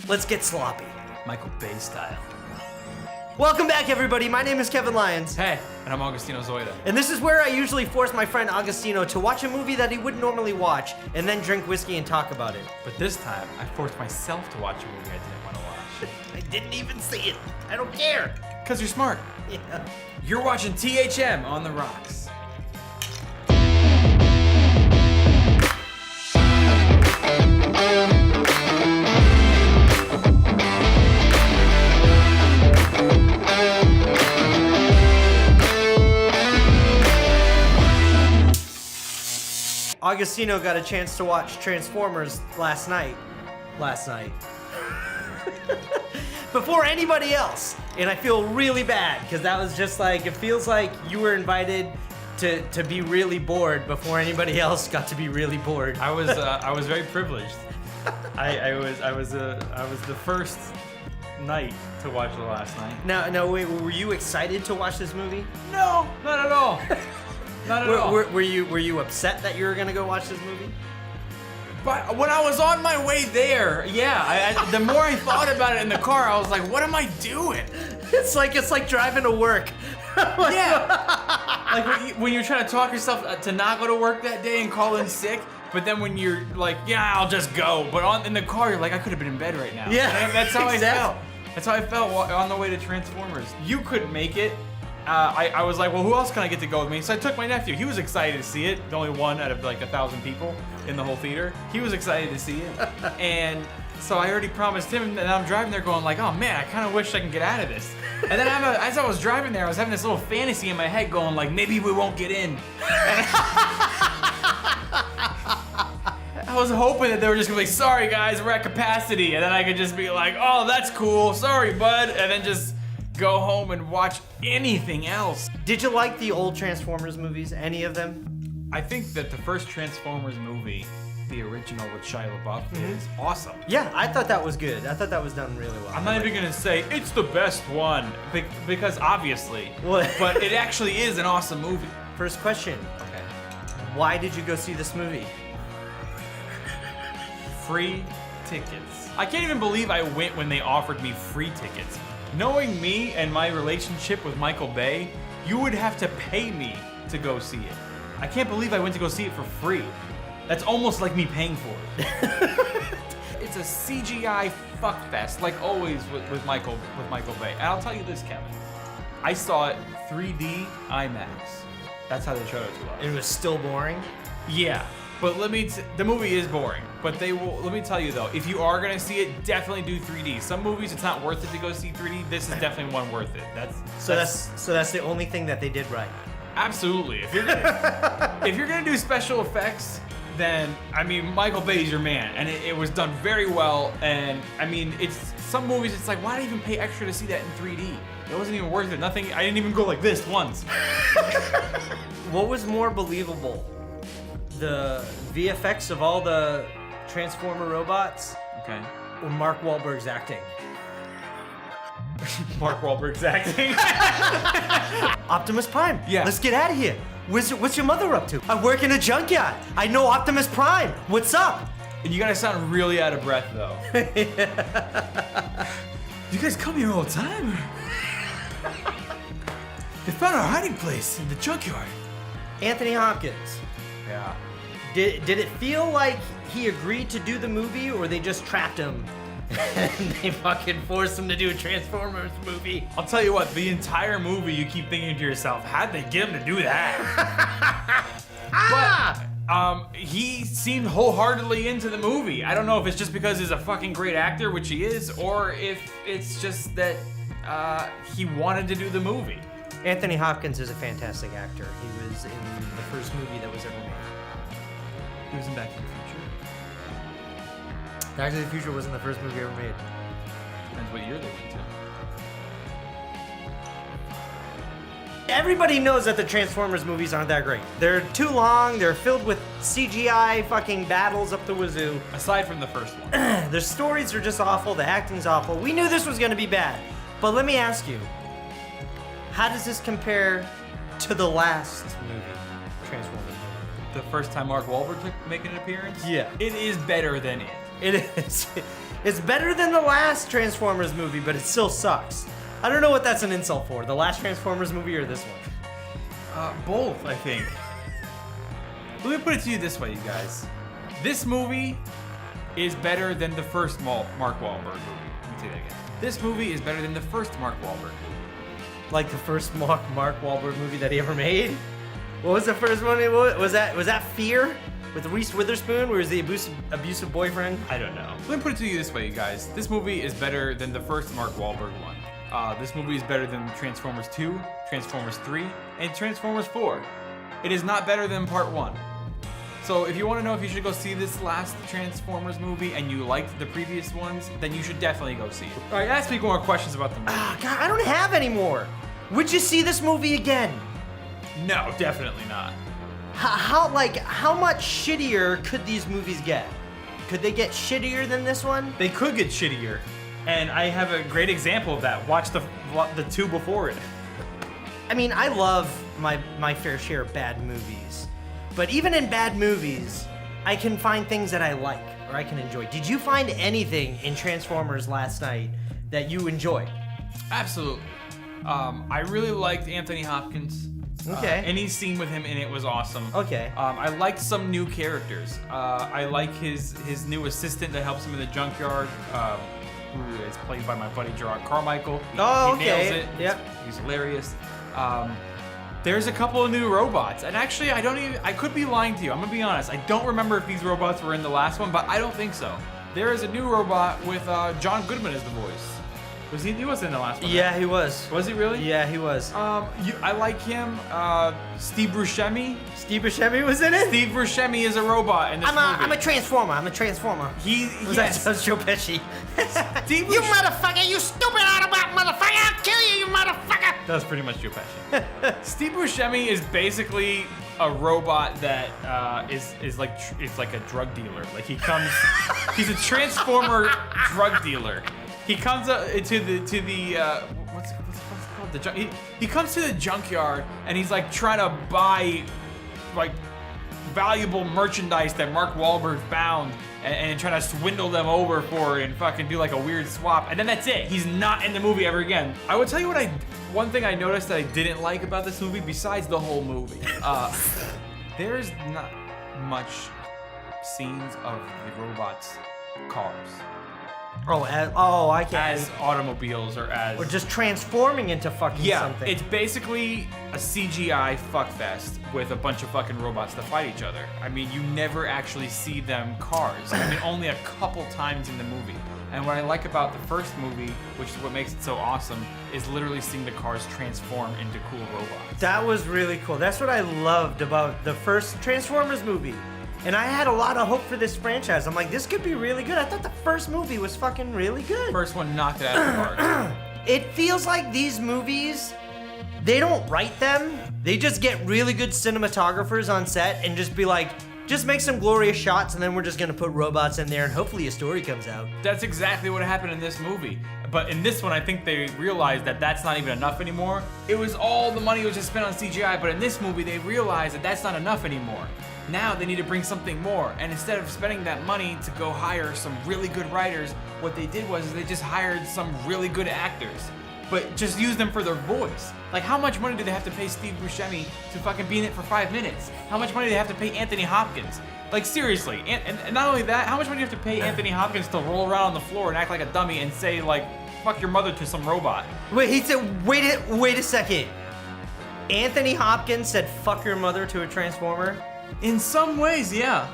Let's get sloppy. Michael Bay style. Welcome back, everybody. My name is KevinLyons. Hey, and I'm Agostino Zoida. And this is where I usually force my friend Agostino to watch a movie that he wouldn't normally watch and then drink whiskey and talk about it. But this time, I forced myself to watch a movie I didn't want to watch. I didn't even see it. I don't care. Because you're smart. Yeah. You're watching THM on the rocks. Agostino got a chance to watch Transformers last night. Before anybody else. And I feel really bad because that was just like, it feels like you were invited to be really bored before anybody else got to be really bored. I was very privileged. I was the first night to watch the last night. Now, wait, were you excited to watch this movie? No, not at all. Not at all. Were you upset that you were gonna go watch this movie? But when I was on my way there, yeah, the more I thought about it in the car, I was like, what am I doing? It's like driving to work. Yeah. Like when you're trying to talk yourself to not go to work that day and call in sick, but then when you're like, yeah, I'll just go. But in the car, you're like, I could have been in bed right now. Yeah, That's how exactly. I felt. That's how I felt on the way to Transformers. You couldn't make it. I was like, well, who else can I get to go with me? So I took my nephew. He was excited to see it. The only one out of like 1,000 people in the whole theater. He was excited to see it. And so I already promised him, and I'm driving there going like, oh man, I kind of wish I can get out of this. And then as I was driving there, I was having this little fantasy in my head going like, maybe we won't get in. I was hoping that they were just gonna be like, sorry guys, we're at capacity. And then I could just be like, oh, that's cool, sorry bud. And then just go home and watch anything else. Did you like the old Transformers movies? Any of them? I think that the first Transformers movie, the original with Shia LaBeouf, is awesome. Yeah, I thought that was good. I thought that was done really well. I'm not even gonna say it's the best one, because obviously, What? but it actually is an awesome movie. First question. Okay. Why did you go see this movie? Free tickets. I can't even believe I went when they offered me free tickets. Knowing me and my relationship with Michael Bay, you would have to pay me to go see it. I can't believe I went to go see it for free. That's almost like me paying for it. It's a CGI fuckfest, like always with Michael Bay. And I'll tell you this, Kevin. I saw it 3D IMAX. That's how they showed it to us. It was still boring. Yeah, but the movie is boring. But let me tell you though, if you are gonna see it, definitely do 3D. Some movies it's not worth it to go see 3D. This is definitely one worth it. That's the only thing that they did right. Absolutely. If you're gonna do special effects, then I mean Michael Bay's your man, and it was done very well. And I mean, it's some movies. It's like, why even pay extra to see that in 3D? It wasn't even worth it. Nothing. I didn't even go like this once. What was more believable? The VFX of all the Transformer robots, Okay. or Mark Wahlberg's acting? Mark Wahlberg's acting. Optimus Prime. Yeah. Let's get out of here. What's your mother up to? I work in a junkyard. I know Optimus Prime. What's up? And you guys sound really out of breath though. You guys come here all the time? They found our hiding place in the junkyard. Anthony Hopkins. Yeah. Did it feel like he agreed to do the movie, or they just trapped him and they fucking forced him to do a Transformers movie? I'll tell you what, the entire movie you keep thinking to yourself, how'd they get him to do that? But he seemed wholeheartedly into the movie. I don't know if it's just because he's a fucking great actor, which he is, or if it's just that he wanted to do the movie. Anthony Hopkins is a fantastic actor. He was in the first movie that was ever made. He was in Back to the Future. Back to the Future wasn't the first movie ever made. Depends what year they went to. Everybody knows that the Transformers movies aren't that great. They're too long, they're filled with CGI fucking battles up the wazoo. Aside from the first one. The stories are just awful, the acting's awful. We knew this was gonna be bad. But let me ask you, how does this compare to the last movie, Transformers movie? The first time Mark Wahlberg make an appearance? Yeah. It is better than it. It is. It's better than the last Transformers movie, but it still sucks. I don't know what that's an insult for. The last Transformers movie or this one? Both, I think. Let me put it to you this way, you guys. This movie is better than the first Mark Wahlberg movie. Let me say that again. This movie is better than the first Mark Wahlberg movie. Like the first Mark Wahlberg movie that he ever made? What was the first one? Was that Fear? With Reese Witherspoon, where is the abusive boyfriend? I don't know. Let me put it to you this way, you guys. This movie is better than the first Mark Wahlberg one. This movie is better than Transformers 2, Transformers 3, and Transformers 4. It is not better than Part 1. So if you want to know if you should go see this last Transformers movie and you liked the previous ones, then you should definitely go see it. All right, ask me more questions about the movie. God, I don't have any more. Would you see this movie again? No, definitely not. How much shittier could these movies get? Could they get shittier than this one? They could get shittier, and I have a great example of that. Watch the two before it. I mean, I love my fair share of bad movies, but even in bad movies, I can find things that I like or I can enjoy. Did you find anything in Transformers last night that you enjoyed? Absolutely. I really liked Anthony Hopkins. Okay. Any scene with him in it was awesome. Okay. I liked some new characters. I like his new assistant that helps him in the junkyard, who is played by my buddy Gerard Carmichael. He nails it. Yep. He's hilarious. There's a couple of new robots, and actually, I could be lying to you. I'm gonna be honest. I don't remember if these robots were in the last one, but I don't think so. There is a new robot with John Goodman as the voice. He wasn't in the last one. Yeah, right? he was. Was he really? Yeah, he was. I like him. Steve Buscemi. Steve Buscemi was in it? Steve Buscemi is a robot in this movie. I'm a Transformer. I'm a Transformer. Yes. That was Joe Pesci. Steve You motherfucker! You stupid Autobot motherfucker! I'll kill you, you motherfucker! That was pretty much Joe Pesci. Steve Buscemi is basically a robot that is like a drug dealer. Like he's a Transformer drug dealer. He comes to the what's it called? He comes to the junkyard and he's like trying to buy like valuable merchandise that Mark Wahlberg found and trying to swindle them over for it and fucking do like a weird swap. And then that's it. He's not in the movie ever again. I would tell you one thing I noticed that I didn't like about this movie besides the whole movie. There's not much scenes of the robots' cars. I can't. As automobiles or just transforming into fucking something. It's basically a CGI fuckfest with a bunch of fucking robots that fight each other. I mean, you never actually see them cars. I mean, only a couple times in the movie. And what I like about the first movie, which is what makes it so awesome, is literally seeing the cars transform into cool robots. That was really cool. That's what I loved about the first Transformers movie. And I had a lot of hope for this franchise. I'm like, this could be really good. I thought the first movie was fucking really good. First one knocked it out of the park. It feels like these movies, they don't write them. They just get really good cinematographers on set and just be like, just make some glorious shots and then we're just gonna put robots in there and hopefully a story comes out. That's exactly what happened in this movie. But in this one, I think they realized that that's not even enough anymore. It was all the money was just spent on CGI, but in this movie, they realized that that's not enough anymore. Now they need to bring something more, and instead of spending that money to go hire some really good writers, what they did was they just hired some really good actors, but just use them for their voice. Like, how much money do they have to pay Steve Buscemi to fucking be in it for 5 minutes? How much money do they have to pay Anthony Hopkins? Like, seriously, and not only that, how much money do you have to pay Anthony Hopkins to roll around on the floor and act like a dummy and say, like, fuck your mother to some robot? Wait, he said, wait a second. Anthony Hopkins said, fuck your mother to a Transformer? In some ways, yeah.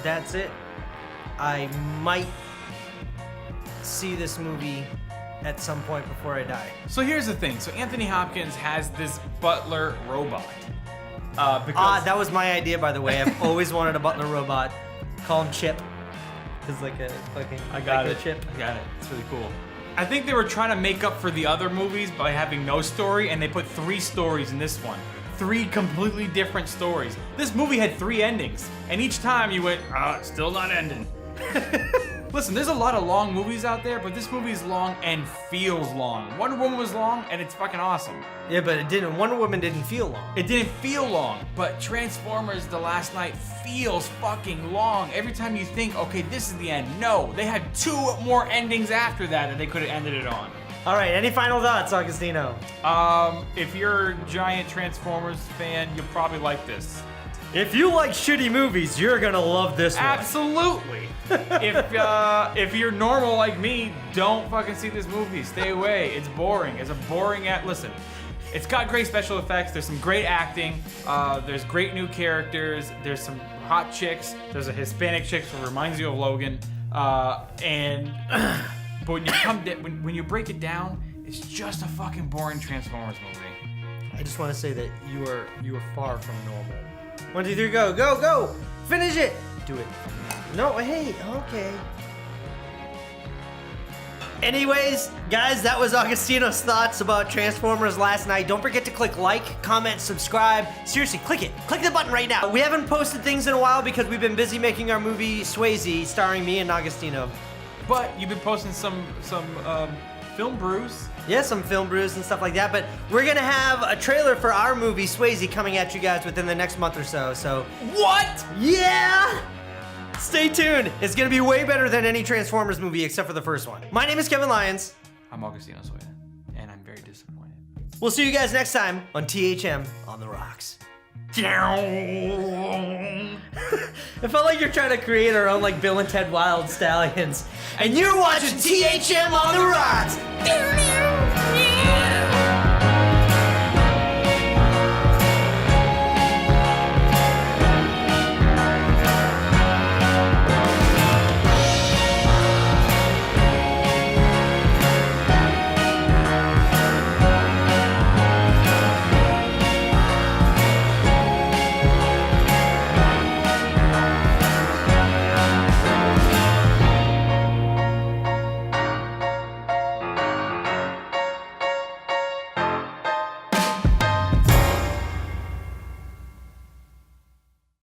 That's it. I might see this movie at some point before I die. So here's the thing. So Anthony Hopkins has this butler robot. Because that was my idea, by the way. I've always wanted a butler robot. Call him Chip. It's like a fucking Chip. I got it. It's really cool. I think they were trying to make up for the other movies by having no story, and they put 3 stories in this one. 3 completely different stories. This movie had 3 endings, and each time you went, still not ending. Listen, there's a lot of long movies out there, but this movie is long and feels long. Wonder Woman was long, and it's fucking awesome. Yeah, but Wonder Woman didn't feel long. It didn't feel long, but Transformers The Last Night feels fucking long. Every time you think, okay, this is the end. No, they had 2 more endings after that they could have ended it on. All right, any final thoughts, Agostino? If you're a giant Transformers fan, you'll probably like this. If you like shitty movies, you're gonna love this one. Absolutely. If you're normal like me, don't fucking see this movie. Stay away. It's boring. It's a boring listen. It's got great special effects. There's some great acting. There's great new characters. There's some hot chicks. There's a Hispanic chick who reminds you of Logan. But when you when you break it down, it's just a fucking boring Transformers movie. I just want to say that you are far from normal. 1, 2, 3, go, go, go! Finish it! Do it. No, hey, okay. Anyways, guys, that was Agostino's thoughts about Transformers Last Night. Don't forget to click like, comment, subscribe. Seriously, click it. Click the button right now. We haven't posted things in a while because we've been busy making our movie Swayze, starring me and Agostino. But you've been posting some film brews. Yeah, some film brews and stuff like that, but we're gonna have a trailer for our movie Swayze coming at you guys within the next month or so, What? Yeah! Stay tuned. It's gonna be way better than any Transformers movie except for the first one. My name is KevinLyons. I'm Agostino Zoida, and I'm very disappointed. We'll see you guys next time on THM on the Rocks. It felt like you're trying to create our own like Bill and Ted Wild Stallions. And you're watching THM on the Rocks.